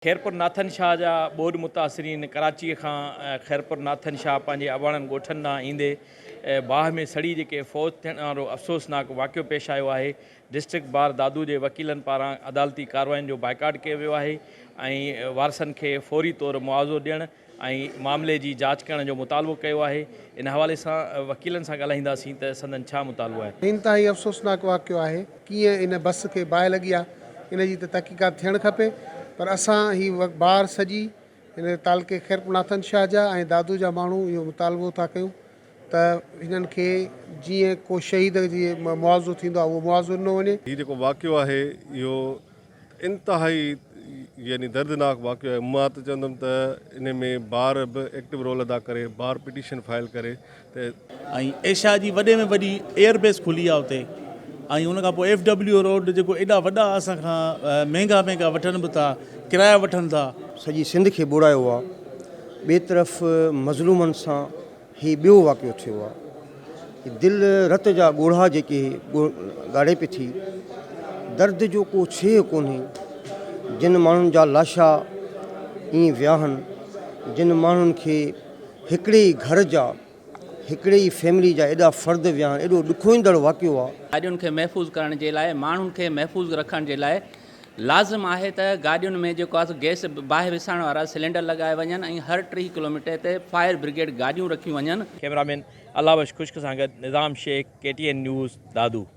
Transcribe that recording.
Khairpur Nathan Shah जा ॿोॾ मुतासिरीन कराची खां Khairpur Nathan Shah पंहिंजे अवाणनि ॻोठनि ॾांहुं ईंदे बाहि में सड़ी जेके फ़ौत थियण वारो अफ़सोसनाक वाक़ियो पेश आयो आहे। डिस्ट्रिक्ट बार दादू जे वकीलनि पारां अदालती कार्रवाइनि जो बाइकाट कयो वियो आहे ऐं वारसनि खे फौरी तौरु मुआवज़ो ॾियण ऐं मामले जी जांच करण जो मुतालबो कयो आहे। इन हवाले सां वकीलनि सां ॻाल्हाईंदासीं त संदन छा मुतालबो आहे। इंतिहाई अफ़सोसनाक वाक़ियो आहे। कीअं इन बस खे बाहि लॻी आहे इन जी त तहक़ीक़ात थियणु खपे, पर असां ही बार सॼी हिन तालके खैरपुर नाथन शाह जा ऐं दादू जा माण्हू इहो मुतालबो था कयूं त हिननि खे जीअं को शहीद जी मुआवज़ो थींदो आहे उहो मुआवज़ो ॾिनो वञे। हीउ जेको वाक़ियो आहे इहो इंतिहाई यानी दर्दनाक वाक़ियो आहे। मां त चवंदुमि त इन में बार बि एक्टिव रोल अदा करे, बार पिटीशन फाइल करे त एशिया जी वॾे में वॾी एयरबेस खुली आहे उते ऐं उन खां पोइ FW रोड जेको एॾा वॾा असां खां महांगा महांगा वठनि बि था, किराया वठनि था। सॼी सिंध खे बुरायो आहे। ॿिए तरफ़ मज़लूमनि सां ही ॿियो वाक़ियो थियो आहे। दिलि रत जा ॻोढ़ा जेके ॻाढ़े पई थी, दर्द जो को छे कोन्हे। जिन माण्हुनि जा लाशा ईअं विया आहिनि, जिन माण्हुनि खे हिकिड़े ई घर जा हिकिड़े ई फैमिली जा एॾा फ़र्द विया आहिनि, एॾो ॾुखोईंदड़ वाक़ियो आहे। गाॾियुनि खे महफ़ूज़ करण जे लाइ, माण्हुनि खे महफ़ूज़ रखण जे लाइ लाज़िम आहे त गाॾियुनि में जेको आहे गैस बाहि विसाइण वारा सिलेंडर लॻाए वञनि ऐं हर 3 किलोमीटर ते फायर ब्रिगेड गाॾियूं रखियूं वञनि। कैमरामैन अलावश खुश्क सां गॾु निज़ाम शेख, KTN न्यूज़ दादू।